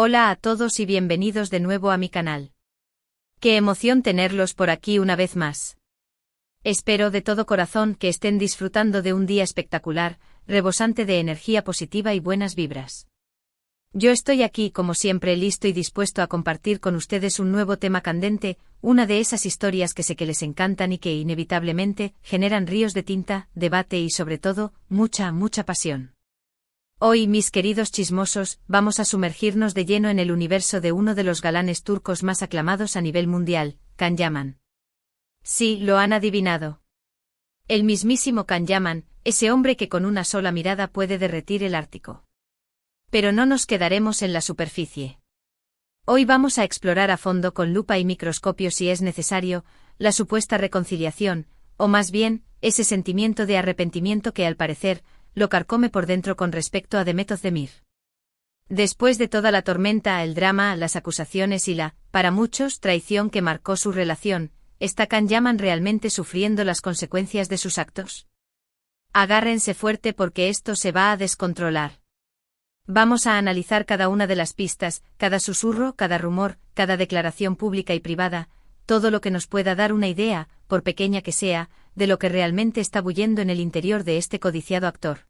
Hola a todos y bienvenidos de nuevo a mi canal. Qué emoción tenerlos por aquí una vez más. Espero de todo corazón que estén disfrutando de un día espectacular, rebosante de energía positiva y buenas vibras. Yo estoy aquí como siempre listo y dispuesto a compartir con ustedes un nuevo tema candente, una de esas historias que sé que les encantan y que inevitablemente generan ríos de tinta, debate y sobre todo, mucha pasión. Hoy, mis queridos chismosos, vamos a sumergirnos de lleno en el universo de uno de los galanes turcos más aclamados a nivel mundial, Can Yaman. Sí, lo han adivinado. El mismísimo Can Yaman, ese hombre que con una sola mirada puede derretir el Ártico. Pero no nos quedaremos en la superficie. Hoy vamos a explorar a fondo con lupa y microscopio si es necesario, la supuesta reconciliación, o más bien, ese sentimiento de arrepentimiento que al parecer, lo carcome por dentro con respecto a Demet Özdemir. Después de toda la tormenta, el drama, las acusaciones y la, para muchos, traición que marcó su relación, ¿está Can Yaman realmente sufriendo las consecuencias de sus actos? Agárrense fuerte porque esto se va a descontrolar. Vamos a analizar cada una de las pistas, cada susurro, cada rumor, cada declaración pública y privada, todo lo que nos pueda dar una idea, por pequeña que sea, de lo que realmente está bullendo en el interior de este codiciado actor.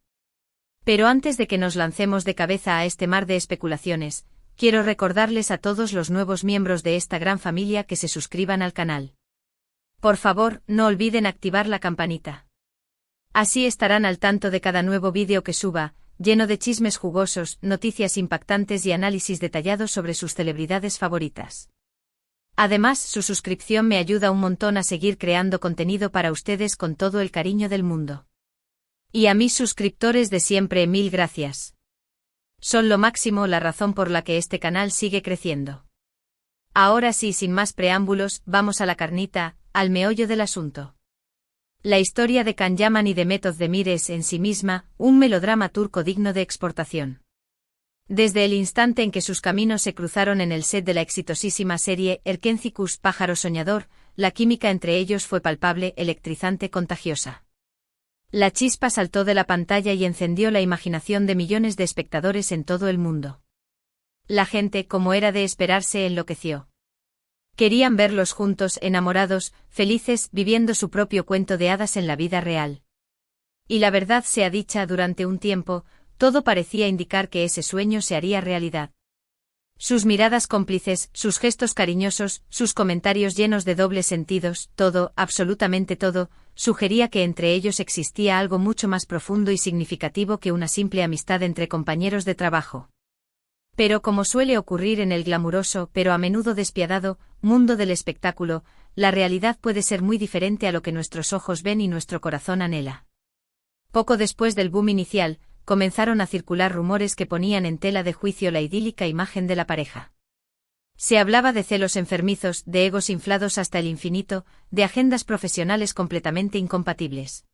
Pero antes de que nos lancemos de cabeza a este mar de especulaciones, quiero recordarles a todos los nuevos miembros de esta gran familia que se suscriban al canal. Por favor, no olviden activar la campanita. Así estarán al tanto de cada nuevo vídeo que suba, lleno de chismes jugosos, noticias impactantes y análisis detallados sobre sus celebridades favoritas. Además, su suscripción me ayuda un montón a seguir creando contenido para ustedes con todo el cariño del mundo. Y a mis suscriptores de siempre, mil gracias. Son lo máximo, la razón por la que este canal sigue creciendo. Ahora sí, sin más preámbulos, vamos a la carnita, al meollo del asunto. La historia de Can Yaman y Demet Özdemir es en sí misma un melodrama turco digno de exportación. Desde el instante en que sus caminos se cruzaron en el set de la exitosísima serie Erkencikus, Pájaro Soñador, la química entre ellos fue palpable, electrizante, contagiosa. La chispa saltó de la pantalla y encendió la imaginación de millones de espectadores en todo el mundo. La gente, como era de esperarse, enloqueció. Querían verlos juntos, enamorados, felices, viviendo su propio cuento de hadas en la vida real. Y la verdad sea dicha, durante un tiempo, todo parecía indicar que ese sueño se haría realidad. Sus miradas cómplices, sus gestos cariñosos, sus comentarios llenos de dobles sentidos, todo, absolutamente todo, sugería que entre ellos existía algo mucho más profundo y significativo que una simple amistad entre compañeros de trabajo. Pero como suele ocurrir en el glamuroso, pero a menudo despiadado, mundo del espectáculo, la realidad puede ser muy diferente a lo que nuestros ojos ven y nuestro corazón anhela. Poco después del boom inicial, comenzaron a circular rumores que ponían en tela de juicio la idílica imagen de la pareja. Se hablaba de celos enfermizos, de egos inflados hasta el infinito, de agendas profesionales completamente incompatibles.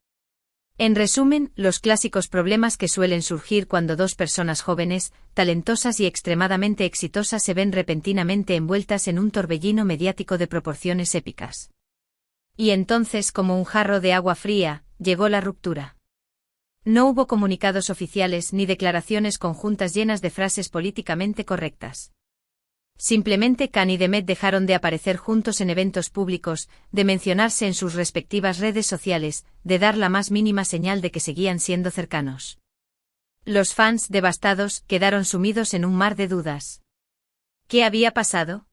En resumen, los clásicos problemas que suelen surgir cuando dos personas jóvenes, talentosas y extremadamente exitosas se ven repentinamente envueltas en un torbellino mediático de proporciones épicas. Y entonces, como un jarro de agua fría, llegó la ruptura. No hubo comunicados oficiales ni declaraciones conjuntas llenas de frases políticamente correctas. Simplemente Can y Demet dejaron de aparecer juntos en eventos públicos, de mencionarse en sus respectivas redes sociales, de dar la más mínima señal de que seguían siendo cercanos. Los fans, devastados, quedaron sumidos en un mar de dudas. ¿Qué había pasado?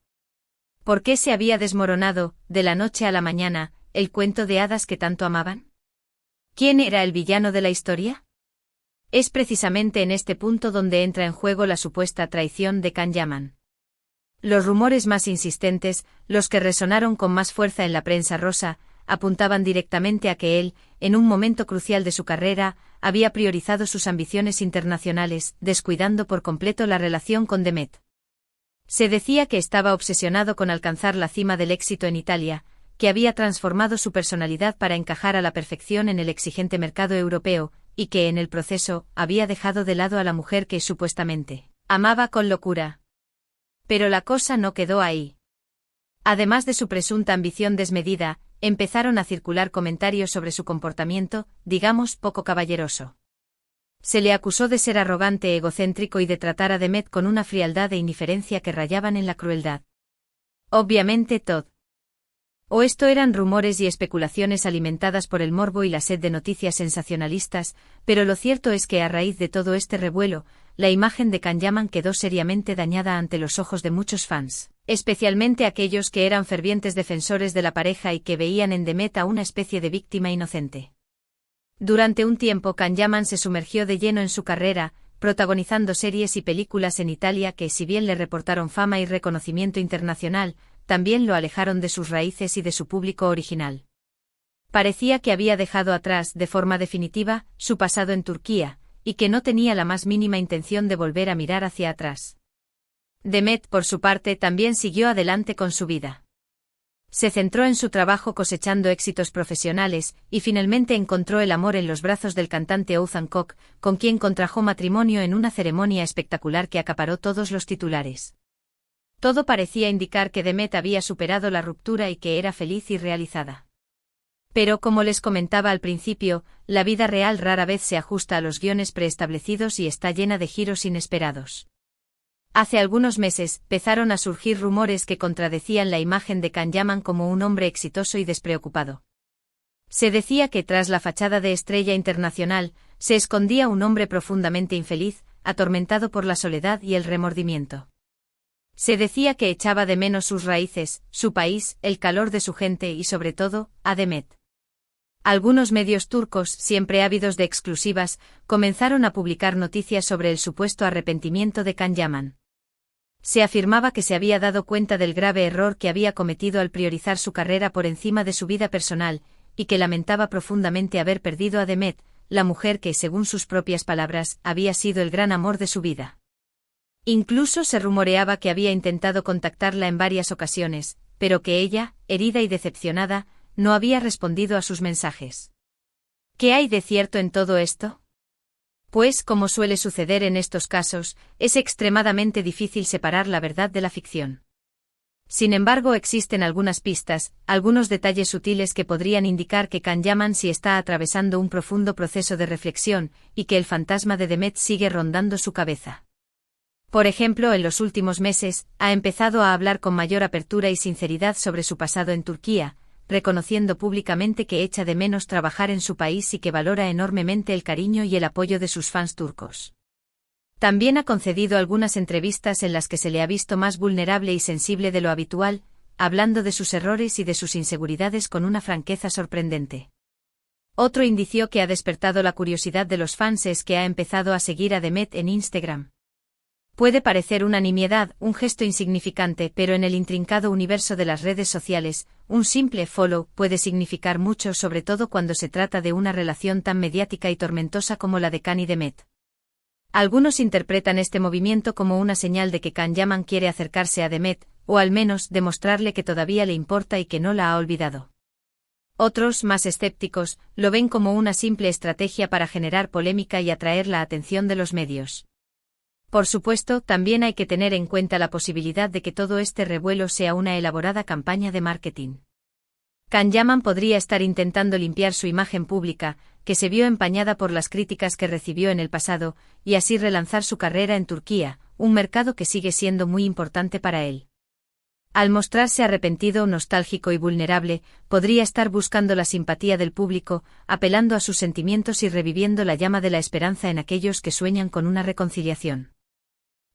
¿Por qué se había desmoronado, de la noche a la mañana, el cuento de hadas que tanto amaban? ¿Quién era el villano de la historia? Es precisamente en este punto donde entra en juego la supuesta traición de Can Yaman. Los rumores más insistentes, los que resonaron con más fuerza en la prensa rosa, apuntaban directamente a que él, en un momento crucial de su carrera, había priorizado sus ambiciones internacionales, descuidando por completo la relación con Demet. Se decía que estaba obsesionado con alcanzar la cima del éxito en Italia, que había transformado su personalidad para encajar a la perfección en el exigente mercado europeo, y que en el proceso había dejado de lado a la mujer que supuestamente amaba con locura. Pero la cosa no quedó ahí. Además de su presunta ambición desmedida, empezaron a circular comentarios sobre su comportamiento, digamos, poco caballeroso. Se le acusó de ser arrogante, egocéntrico y de tratar a Demet con una frialdad e indiferencia que rayaban en la crueldad. Obviamente todo esto eran rumores y especulaciones alimentadas por el morbo y la sed de noticias sensacionalistas, pero lo cierto es que a raíz de todo este revuelo, la imagen de Can Yaman quedó seriamente dañada ante los ojos de muchos fans, especialmente aquellos que eran fervientes defensores de la pareja y que veían en Demet a una especie de víctima inocente. Durante un tiempo Can Yaman se sumergió de lleno en su carrera, protagonizando series y películas en Italia que, si bien le reportaron fama y reconocimiento internacional, también lo alejaron de sus raíces y de su público original. Parecía que había dejado atrás, de forma definitiva, su pasado en Turquía, y que no tenía la más mínima intención de volver a mirar hacia atrás. Demet, por su parte, también siguió adelante con su vida. Se centró en su trabajo cosechando éxitos profesionales, y finalmente encontró el amor en los brazos del cantante Oğuzhan Koç, con quien contrajo matrimonio en una ceremonia espectacular que acaparó todos los titulares. Todo parecía indicar que Demet había superado la ruptura y que era feliz y realizada. Pero, como les comentaba al principio, la vida real rara vez se ajusta a los guiones preestablecidos y está llena de giros inesperados. Hace algunos meses, empezaron a surgir rumores que contradecían la imagen de Can Yaman como un hombre exitoso y despreocupado. Se decía que tras la fachada de estrella internacional, se escondía un hombre profundamente infeliz, atormentado por la soledad y el remordimiento. Se decía que echaba de menos sus raíces, su país, el calor de su gente y sobre todo, a Demet. Algunos medios turcos, siempre ávidos de exclusivas, comenzaron a publicar noticias sobre el supuesto arrepentimiento de Can Yaman. Se afirmaba que se había dado cuenta del grave error que había cometido al priorizar su carrera por encima de su vida personal, y que lamentaba profundamente haber perdido a Demet, la mujer que, según sus propias palabras, había sido el gran amor de su vida. Incluso se rumoreaba que había intentado contactarla en varias ocasiones, pero que ella, herida y decepcionada, no había respondido a sus mensajes. ¿Qué hay de cierto en todo esto? Pues, como suele suceder en estos casos, es extremadamente difícil separar la verdad de la ficción. Sin embargo, existen algunas pistas, algunos detalles sutiles que podrían indicar que Can Yaman sí está atravesando un profundo proceso de reflexión, y que el fantasma de Demet sigue rondando su cabeza. Por ejemplo, en los últimos meses, ha empezado a hablar con mayor apertura y sinceridad sobre su pasado en Turquía, reconociendo públicamente que echa de menos trabajar en su país y que valora enormemente el cariño y el apoyo de sus fans turcos. También ha concedido algunas entrevistas en las que se le ha visto más vulnerable y sensible de lo habitual, hablando de sus errores y de sus inseguridades con una franqueza sorprendente. Otro indicio que ha despertado la curiosidad de los fans es que ha empezado a seguir a Demet en Instagram. Puede parecer una nimiedad, un gesto insignificante, pero en el intrincado universo de las redes sociales, un simple follow puede significar mucho, sobre todo cuando se trata de una relación tan mediática y tormentosa como la de Can y Demet. Algunos interpretan este movimiento como una señal de que Can Yaman quiere acercarse a Demet, o al menos demostrarle que todavía le importa y que no la ha olvidado. Otros, más escépticos, lo ven como una simple estrategia para generar polémica y atraer la atención de los medios. Por supuesto, también hay que tener en cuenta la posibilidad de que todo este revuelo sea una elaborada campaña de marketing. Can Yaman podría estar intentando limpiar su imagen pública, que se vio empañada por las críticas que recibió en el pasado, y así relanzar su carrera en Turquía, un mercado que sigue siendo muy importante para él. Al mostrarse arrepentido, nostálgico y vulnerable, podría estar buscando la simpatía del público, apelando a sus sentimientos y reviviendo la llama de la esperanza en aquellos que sueñan con una reconciliación.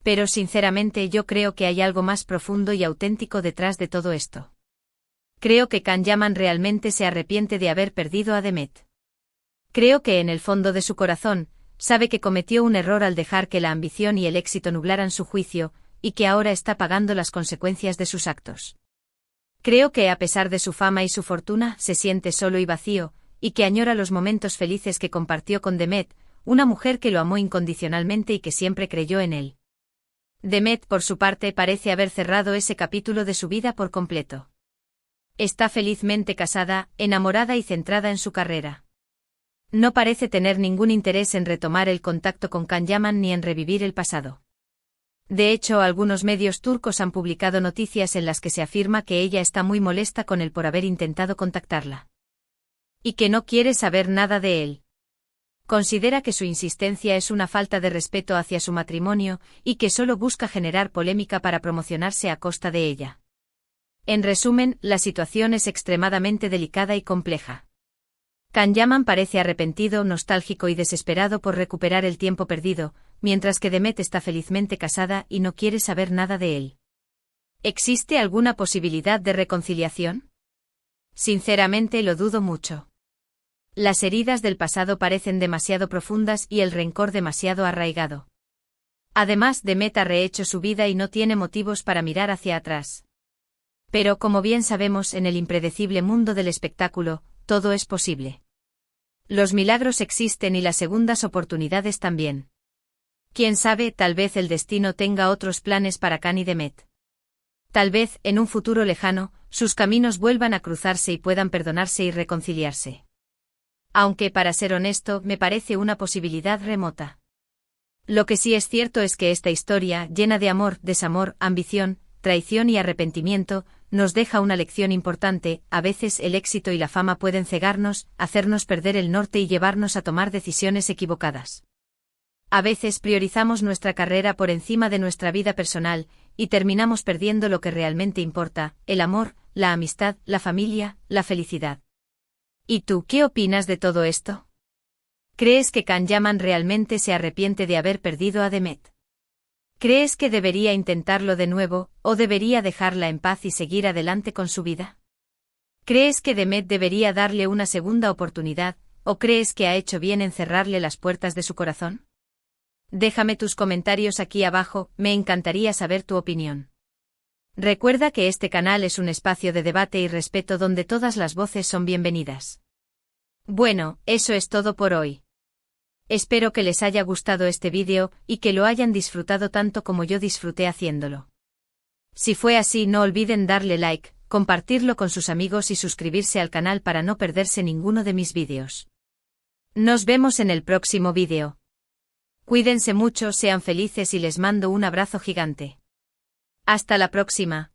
Pero sinceramente yo creo que hay algo más profundo y auténtico detrás de todo esto. Creo que Can Yaman realmente se arrepiente de haber perdido a Demet. Creo que en el fondo de su corazón, sabe que cometió un error al dejar que la ambición y el éxito nublaran su juicio, y que ahora está pagando las consecuencias de sus actos. Creo que a pesar de su fama y su fortuna, se siente solo y vacío, y que añora los momentos felices que compartió con Demet, una mujer que lo amó incondicionalmente y que siempre creyó en él. Demet, por su parte, parece haber cerrado ese capítulo de su vida por completo. Está felizmente casada, enamorada y centrada en su carrera. No parece tener ningún interés en retomar el contacto con Can Yaman ni en revivir el pasado. De hecho, algunos medios turcos han publicado noticias en las que se afirma que ella está muy molesta con él por haber intentado contactarla. Y que no quiere saber nada de él. Considera que su insistencia es una falta de respeto hacia su matrimonio y que solo busca generar polémica para promocionarse a costa de ella. En resumen, la situación es extremadamente delicada y compleja. Kan-Yaman parece arrepentido, nostálgico y desesperado por recuperar el tiempo perdido, mientras que Demet está felizmente casada y no quiere saber nada de él. ¿Existe alguna posibilidad de reconciliación? Sinceramente lo dudo mucho. Las heridas del pasado parecen demasiado profundas y el rencor demasiado arraigado. Además, Demet ha rehecho su vida y no tiene motivos para mirar hacia atrás. Pero como bien sabemos, en el impredecible mundo del espectáculo, todo es posible. Los milagros existen y las segundas oportunidades también. Quién sabe, tal vez el destino tenga otros planes para Kan y Demet. Tal vez, en un futuro lejano, sus caminos vuelvan a cruzarse y puedan perdonarse y reconciliarse. Aunque, para ser honesto, me parece una posibilidad remota. Lo que sí es cierto es que esta historia, llena de amor, desamor, ambición, traición y arrepentimiento, nos deja una lección importante. A veces el éxito y la fama pueden cegarnos, hacernos perder el norte y llevarnos a tomar decisiones equivocadas. A veces priorizamos nuestra carrera por encima de nuestra vida personal, y terminamos perdiendo lo que realmente importa: el amor, la amistad, la familia, la felicidad. ¿Y tú qué opinas de todo esto? ¿Crees que Kan-Yaman realmente se arrepiente de haber perdido a Demet? ¿Crees que debería intentarlo de nuevo, o debería dejarla en paz y seguir adelante con su vida? ¿Crees que Demet debería darle una segunda oportunidad, o crees que ha hecho bien en cerrarle las puertas de su corazón? Déjame tus comentarios aquí abajo, me encantaría saber tu opinión. Recuerda que este canal es un espacio de debate y respeto donde todas las voces son bienvenidas. Bueno, eso es todo por hoy. Espero que les haya gustado este vídeo y que lo hayan disfrutado tanto como yo disfruté haciéndolo. Si fue así, no olviden darle like, compartirlo con sus amigos y suscribirse al canal para no perderse ninguno de mis vídeos. Nos vemos en el próximo vídeo. Cuídense mucho, sean felices y les mando un abrazo gigante. Hasta la próxima.